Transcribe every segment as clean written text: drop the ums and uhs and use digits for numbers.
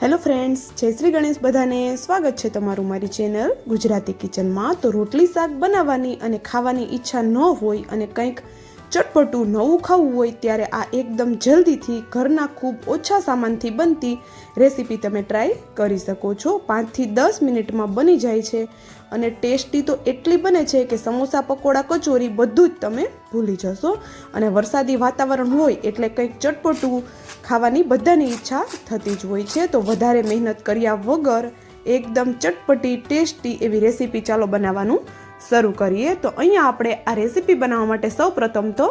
Hello friends, જય શ્રી ગણેશ. બધાને સ્વાગત છે તમારું મારી ચેનલ ગુજરાતી કિચનમાં. તો રોટલી શાક બનાવવાની અને ખાવાની ઈચ્છા ન હોય અને કંઈક ચટપટું નવું ખાવું હોય ત્યારે આ એકદમ જલ્દીથી ઘરના ખૂબ ઓછા સામાનથી બનતી રેસીપી તમે ટ્રાય કરી શકો છો. 5 થી 10 મિનિટમાં બની જાય છે અને ટેસ્ટી તો એટલી બને છે કે સમોસા, પકોડા, કચોરી બધું જ તમે ભૂલી જશો. અને વરસાદી વાતાવરણ હોય એટલે કંઈક ચટપટું ખાવાની બધાની ઈચ્છા થતી જ હોય છે. તો વધારે મહેનત કર્યા વગર એકદમ ચટપટી ટેસ્ટી એવી રેસીપી ચાલો બનાવવાનું શરૂ કરીએ. તો અહીંયા આપણે આ રેસીપી બનાવવા માટે સૌપ્રથમ તો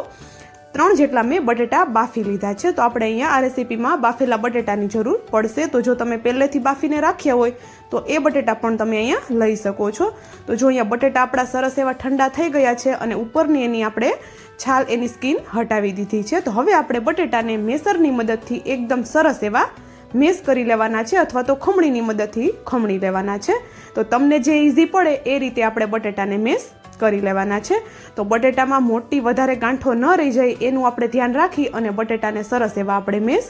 3 જેટલા મેં બટેટા બાફી લીધા છે. તો આપણે અહીંયા આ રેસીપીમાં બાફેલા બટેટાની જરૂર પડશે. તો જો તમે પહેલેથી બાફીને રાખ્યા હોય તો એ બટેટા પણ તમે અહીંયા લઈ શકો છો. તો જો અહીંયા બટેટા આપણા સરસ એવા ઠંડા થઈ ગયા છે અને ઉપરની એની આપણે છાલ, એની સ્કીન હટાવી દીધી છે. તો હવે આપણે બટેટાને મેસરની મદદથી એકદમ સરસ એવા મેશ કરી લેવાના છે અથવા તો ખમણીની મદદથી ખમણી લેવાના છે. તો તમને જે ઇઝી પડે એ રીતે આપણે બટેટાને મેશ કરી લેવાના છે. તો બટેટામાં મોટી વધારે ગાંઠો ન રહી જાય એનું આપણે ધ્યાન રાખી અને બટેટાને સરસ એવા આપણે મેશ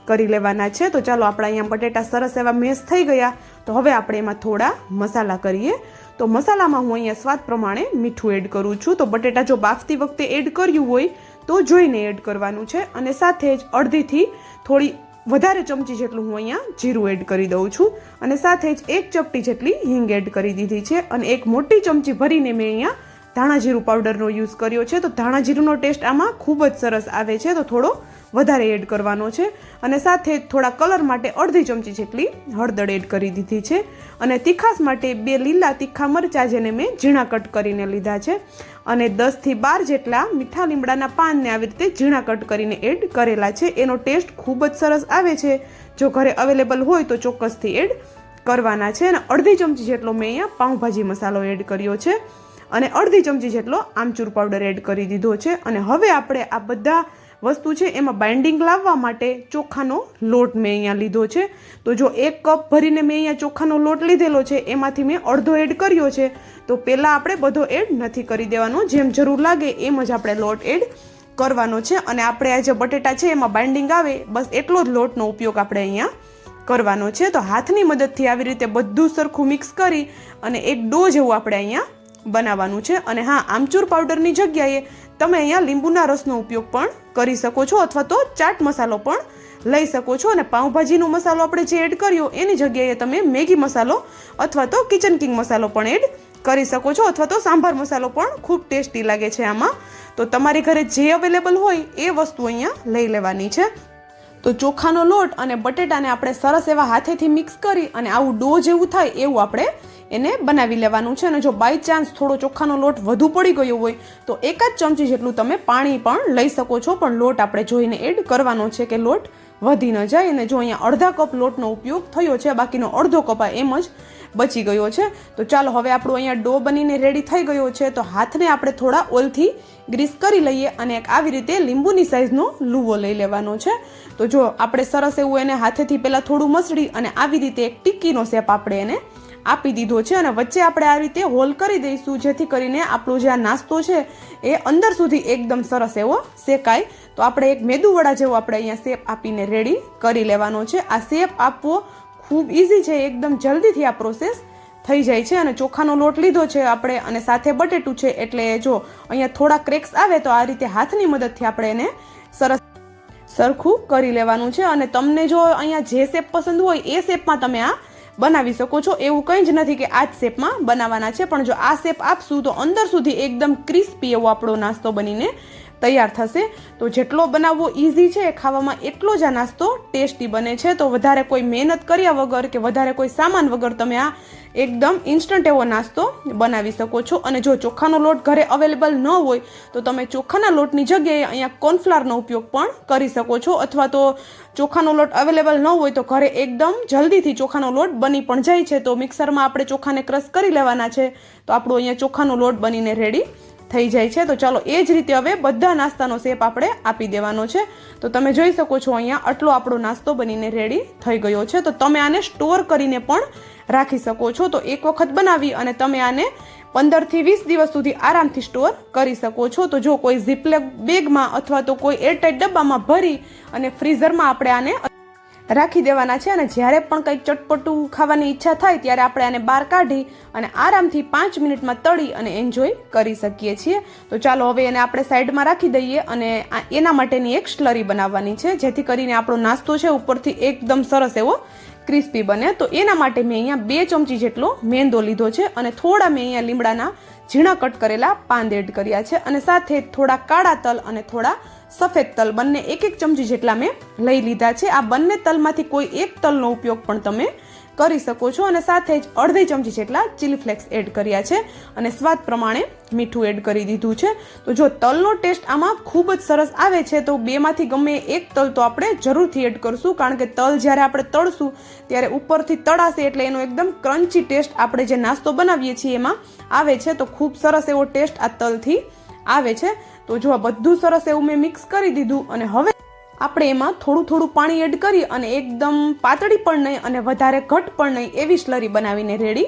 કરી લેવાના છે. તો ચાલો આપણે અહીંયા બટેટા સરસ એવા મેશ થઈ ગયા. તો હવે આપણે એમાં થોડા મસાલા કરીએ. તો મસાલામાં હું અહીંયા સ્વાદ પ્રમાણે મીઠું એડ કરું છું. તો બટેટા જો બાફતી વખતે એડ કર્યું હોય તો જોઈને એડ કરવાનું છે. અને સાથે જ અડધીથી થોડી વધારે ચમચી જેટલું હું અહીંયા જીરું એડ કરી દઉં છું. અને સાથે જ 1 ચપટી જેટલી હિંગ એડ કરી દીધી છે. અને 1 મોટી ચમચી ભરીને મેં અહીંયા ધાણા જીરું પાવડરનો યુઝ કર્યો છે. તો ધાણા જીરુંનો ટેસ્ટ આમાં ખૂબ જ સરસ આવે છે, તો થોડો વધારે એડ કરવાનો છે. અને સાથે થોડા કલર માટે અડધી ચમચી જેટલી હળદર એડ કરી દીધી છે. અને તીખાસ માટે 2 લીલા તીખા મરચાં જેને મેં ઝીણા કટ કરીને લીધા છે. અને 10 થી 12 જેટલા મીઠા લીમડાના પાનને આવી રીતે ઝીણા કટ કરીને એડ કરેલા છે. એનો ટેસ્ટ ખૂબ જ સરસ આવે છે. જો ઘરે અવેલેબલ હોય તો ચોક્કસથી એડ કરવાના છે. અને અડધી ચમચી જેટલો મેં અહીંયા પાઉંભાજી મસાલો એડ કર્યો છે. અને અડધી ચમચી જેટલો આમચૂર પાવડર એડ કરી દીધો છે. અને હવે આપણે આ બધા વસ્તુ છે એમાં બાઇન્ડિંગ લાવવા માટે ચોખાનો લોટ મેં અહીંયા લીધો છે. તો જો 1 કપ ભરીને મેં અહીંયા ચોખાનો લોટ લીધેલો છે એમાંથી મેં અડધો એડ કર્યો છે. તો પહેલાં આપણે બધો એડ નથી કરી દેવાનો, જેમ જરૂર લાગે એમ જ આપણે લોટ એડ કરવાનો છે. અને આપણે આ જે બટેટા છે એમાં બાઇન્ડિંગ આવે બસ એટલો જ લોટનો ઉપયોગ આપણે અહીંયા કરવાનો છે. તો હાથની મદદથી આવી રીતે બધું સરખું મિક્સ કરી અને એક ડો જેવું આપણે અહીંયા બનાવવાનું છે. અને હા, આમચૂર પાવડરની જગ્યાએ તમે અહીંયા લીંબુના રસનો ઉપયોગ પણ કરી શકો છો અથવા તો ચાટ મસાલો પણ લઈ શકો છો. અને પાઉંભાજીનો મસાલો આપણે જે એડ કર્યો એની જગ્યાએ તમે મેગી મસાલો અથવા તો કિચન કિંગ મસાલો પણ એડ કરી શકો છો અથવા તો સાંભાર મસાલો પણ ખૂબ ટેસ્ટી લાગે છે આમાં. તો તમારી ઘરે જે અવેલેબલ હોય એ વસ્તુ અહીંયા લઈ લેવાની છે. તો ચોખાનો લોટ અને બટેટાને આપણે સરસ એવા હાથેથી મિક્સ કરી અને આવું ડો જેવું થાય એવું આપણે એને બનાવી લેવાનું છે. અને જો બાય ચાન્સ થોડો ચોખાનો લોટ વધુ પડી ગયો હોય તો 1 જ ચમચી જેટલું તમે પાણી પણ લઈ શકો છો. પણ લોટ આપણે જોઈને એડ કરવાનો છે કે લોટ વધી ન જાય. અને જો અહીંયા અડધા કપ લોટનો ઉપયોગ થયો છે, બાકીનો અડધો કપ એમ જ બચી ગયો છે. તો ચાલો હવે આપણું અહીંયા ડો બનીને રેડી થઈ ગયો છે. તો હાથને આપણે થોડા ઓઇલથી ગ્રીસ કરી લઈએ અને આવી રીતે લીંબુની સાઈઝનો લૂવો લઈ લેવાનો છે. તો જો આપણે સરસ એવું એને હાથેથી પહેલાં થોડું મસળી અને આવી રીતે એક ટીક્કીનો શેપ આપણે એને આપી દીધો છે. અને વચ્ચે આપણે આ રીતે હોલ કરી દઈશું જેથી કરીને આપણો જે આ નાસ્તો છે એ અંદર સુધી એકદમ સરસ એવો શેકાય. તો આપણે એક મેદુવડા જેવો આપણે અહીંયા શેપ આપીને રેડી કરી લેવાનો છે. આ શેપ આપવો ખૂબ ઇઝી છે, એકદમ જલ્દીથી આ પ્રોસેસ થઈ જાય છે. અને ચોખાનો લોટ લીધો છે આપણે અને સાથે બટેટું છે એટલે જો અહીંયા થોડા ક્રેક્સ આવે તો આ રીતે હાથની મદદથી આપણે એને સરસ સરખું કરી લેવાનું છે. અને તમને જો અહીંયા જે શેપ પસંદ હોય એ શેપમાં તમે આ બનાવી શકો છો. એવું કંઈ જ નથી કે આ જ શેપમાં બનાવવાના છે, પણ જો આ શેપ આપશું તો અંદર સુધી એકદમ ક્રિસ્પી એવો આપણો નાસ્તો બનીને તૈયાર થશે. તો જેટલો બનાવવો ઇઝી છે ખાવામાં એટલો જ આ નાસ્તો ટેસ્ટી બને છે. તો વધારે કોઈ મહેનત કર્યા વગર કે વધારે કોઈ સામાન વગર તમે આ એકદમ ઇન્સ્ટન્ટ એવો નાસ્તો બનાવી શકો છો. અને જો ચોખાનો લોટ ઘરે અવેલેબલ ન હોય તો તમે ચોખાના લોટની જગ્યાએ અહીંયા કોર્નફ્લાવરનો ઉપયોગ પણ કરી શકો છો. અથવા તો ચોખાનો લોટ અવેલેબલ ન હોય તો ઘરે એકદમ જલ્દીથી ચોખાનો લોટ બની પણ જાય છે. તો મિક્સરમાં આપણે ચોખાને ક્રશ કરી લેવાના છે. તો આપણો અહીંયા ચોખાનો લોટ બનીને રેડી થઈ જાય છે. તો ચાલો એ જ રીતે હવે બધા નાસ્તાનો શેપ આપણે આપી દેવાનો છે. તો તમે જોઈ શકો છો અહીંયા આટલો આપણો નાસ્તો બનીને રેડી થઈ ગયો છે. તો તમે આને સ્ટોર કરીને પણ રાખી શકો છો. તો એક વખત બનાવી અને તમે આને 15 થી 20 દિવસ સુધી આરામથી સ્ટોર કરી શકો છો. તો જો કોઈ ઝીપલેક બેગમાં અથવા તો કોઈ એરટાઇટ ડબ્બામાં ભરી અને ફ્રીઝરમાં આપણે આને રાખી દેવાના છે અને જ્યારે પણ કંઈક ચટપટું ખાવાની ઈચ્છા થાય ત્યારે આપણે આને બહાર કાઢી અને આરામથી 5 મિનિટમાં તળી અને એન્જોય કરી શકીએ છીએ. તો ચાલો હવે એને આપણે સાઈડમાં રાખી દઈએ અને એના માટેની એક સ્લરી બનાવવાની છે, જેથી કરીને આપણો નાસ્તો છે ઉપરથી એકદમ સરસ એવો ક્રિસ્પી બને. તો એના માટે મેં અહીંયા 2 ચમચી જેટલો મેંદો લીધો છે અને થોડા મેં અહીંયા લીમડાના ઝીણા કટ કરેલા પાન એડ કર્યા છે અને સાથે થોડા કાળા તલ અને થોડા સફેદ તલ બંને 1-1 ચમચી જેટલા મેં લઈ લીધા છે. આ બંને તલમાંથી કોઈ એક તલનો ઉપયોગ પણ તમે કરી શકો છો અને સાથે જ અડધી ચમચી જેટલા ચીલી ફ્લેક્સ એડ કર્યા છે અને સ્વાદ પ્રમાણે મીઠું એડ કરી દીધું છે. તો જો તલનો ટેસ્ટ આમાં ખૂબ જ સરસ આવે છે તો બેમાંથી ગમે એક તલ તો આપણે જરૂરથી એડ કરશું, કારણ કે તલ જ્યારે આપણે તળશું ત્યારે ઉપરથી તળાશે એટલે એનો એકદમ ક્રન્ચી ટેસ્ટ આપણે જે નાસ્તો બનાવીએ છીએ એમાં આવે છે. તો ખૂબ સરસ એવો ટેસ્ટ આ તલથી આવે છે. તો જો આ બધું સરસ એવું મેં મિક્સ કરી દીધું અને હવે આપણે એમાં થોડું પાણી એડ કરી અને એકદમ પાતળી પણ નહીં અને વધારે ઘટ પણ નહીં એવી સ્લરી બનાવીને રેડી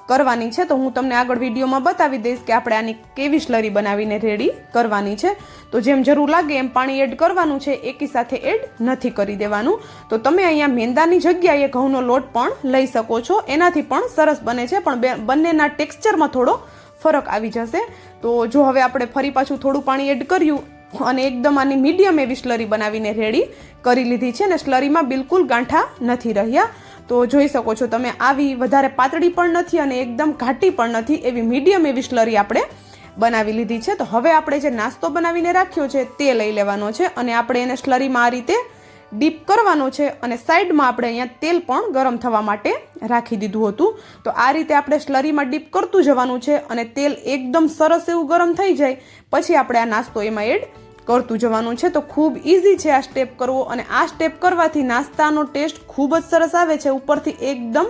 કરવાની છે. તો હું તમને આગળ વિડીયોમાં બતાવી દઈશ કે આપણે આની કેવી સ્લરી બનાવીને રેડી કરવાની છે. તો જેમ જરૂર લાગે એમ પાણી એડ કરવાનું છે, એકી સાથે એડ નથી કરી દેવાનું. તો તમે અહીંયા મેંદાની જગ્યાએ ઘઉંનો લોટ પણ લઈ શકો છો, એનાથી પણ સરસ બને છે, પણ બંનેના ટેક્સચરમાં થોડો ફરક આવી જશે. તો જો હવે આપણે ફરી પાછું થોડું પાણી એડ કર્યું અને એકદમ આની મીડિયમ એવી સ્લરી બનાવીને રેડી કરી લીધી છે અને સ્લરીમાં બિલકુલ ગાંઠા નથી રહ્યા. તો જોઈ શકો છો તમે, આવી વધારે પાતળી પણ નથી અને એકદમ ઘાટી પણ નથી, એવી મીડિયમ એવી સ્લરી આપણે બનાવી લીધી છે. તો હવે આપણે જે નાસ્તો બનાવીને રાખ્યો છે તે લઈ લેવાનો છે અને આપણે એને સ્લરીમાં આ રીતે ડીપ કરવાનો છે અને સાઈડમાં આપણે અહીંયા તેલ પણ ગરમ થવા માટે રાખી દીધું હતું. તો આ રીતે આપણે સ્લરીમાં ડીપ કરતું જવાનું છે અને તેલ એકદમ સરસ એવું ગરમ થઈ જાય પછી આપણે આ નાસ્તો એમાં એડ કરતું જવાનું છે. તો ખૂબ ઇઝી છે આ સ્ટેપ કરવો અને આ સ્ટેપ કરવાથી નાસ્તાનો ટેસ્ટ ખૂબ જ સરસ આવે છે, ઉપરથી એકદમ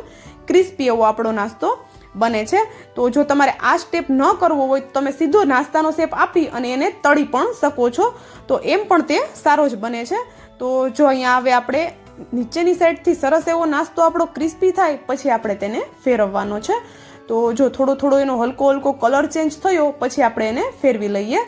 ક્રિસ્પી એવો આપણો નાસ્તો બને છે. તો જો તમારે આ સ્ટેપ ન કરવો હોય તો તમે સીધો નાસ્તાનો શેપ આપી અને એને તળી પણ શકો છો, તો એમ પણ તે સારો જ બને છે. તો જો અહીંયા હવે આપણે નીચેની સાઈડથી સરસ એવો નાસ્તો આપણો ક્રિસ્પી થાય પછી આપણે તેને ફેરવવાનો છે. તો જો થોડો એનો હલકો કલર ચેન્જ થયો પછી આપણે એને ફેરવી લઈએ.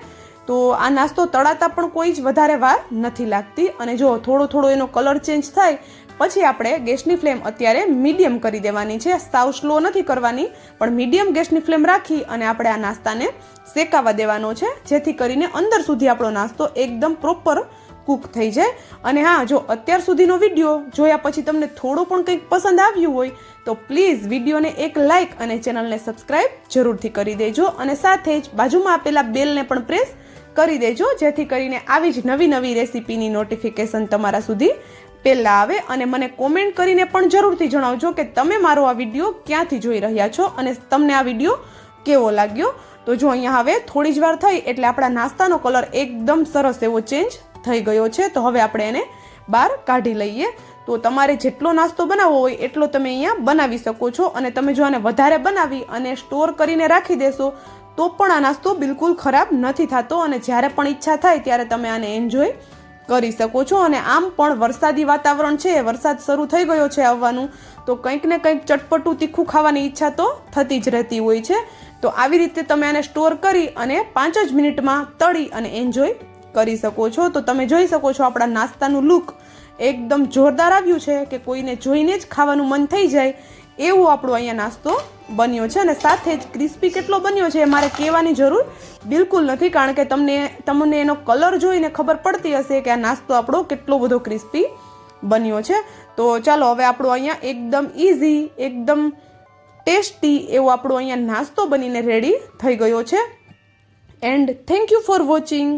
તો આ નાસ્તો તળાતા પણ કોઈ જ વધારે વાર નથી લાગતી અને જો થોડો એનો કલર ચેન્જ થાય પછી આપણે ગેસની ફ્લેમ અત્યારે મીડિયમ કરી દેવાની છે, સાવ સ્લો નથી કરવાની, પણ મીડિયમ ગેસની ફ્લેમ રાખી અને આપણે આ નાસ્તાને શેકાવા દેવાનો છે, જેથી કરીને અંદર સુધી આપણો નાસ્તો એકદમ પ્રોપર કૂક થઈ જાય. અને હા, જો અત્યાર સુધીનો વિડીયો જોયા પછી તમને થોડું પણ કંઈક પસંદ આવ્યું હોય તો પ્લીઝ વિડીયોને એક લાઇક અને ચેનલને સબસ્ક્રાઇબ જરૂરથી કરી દેજો અને સાથે જ બાજુમાં આપેલા બેલને પણ પ્રેસ કરી દેજો, જેથી કરીને આવી જ નવી રેસીપીની નોટિફિકેશન તમારા સુધી પહેલાં આવે. અને મને કોમેન્ટ કરીને પણ જરૂરથી જણાવજો કે તમે મારો આ વિડીયો ક્યાંથી જોઈ રહ્યા છો અને તમને આ વિડીયો કેવો લાગ્યો. તો જો અહીંયા હવે થોડી જ વાર થઈ એટલે આપણા નાસ્તાનો કલર એકદમ સરસ એવો ચેન્જ થઈ ગયો છે. તો હવે આપણે એને બહાર કાઢી લઈએ. તો તમારે જેટલો નાસ્તો બનાવવો હોય એટલો તમે અહીંયા બનાવી શકો છો અને તમે જો આને વધારે બનાવી અને સ્ટોર કરીને રાખી દેશો તો પણ આ નાસ્તો બિલકુલ ખરાબ નથી થતો અને જ્યારે પણ ઈચ્છા થાય ત્યારે તમે આને એન્જોય કરી શકો છો. અને આમ પણ વરસાદી વાતાવરણ છે, વરસાદ શરૂ થઈ ગયો છે આવવાનું, તો કંઈક ને કંઈક ચટપટું તીખું ખાવાની ઈચ્છા તો થતી જ રહેતી હોય છે. તો આવી રીતે તમે આને સ્ટોર કરી અને 5 જ મિનિટમાં તળી અને એન્જોય કરી શકો છો. તો તમે જોઈ શકો છો આપણા નાસ્તાનું લુક એકદમ જોરદાર આવ્યું છે કે કોઈને જોઈને જ ખાવાનું મન થઈ જાય એવો આપણો અહીંયા નાસ્તો બન્યો છે. અને સાથે જ ક્રિસ્પી કેટલો બન્યો છે મારે કહેવાની જરૂર બિલકુલ નથી, કારણ કે તમને એનો કલર જોઈને ખબર પડતી હશે કે આ નાસ્તો આપણો કેટલો બધો ક્રિસ્પી બન્યો છે. તો ચાલો હવે આપણો અહીંયા એકદમ ઇઝી, એકદમ ટેસ્ટી એવો આપણો અહીંયા નાસ્તો બનીને રેડી થઈ ગયો છે. And thank you for watching.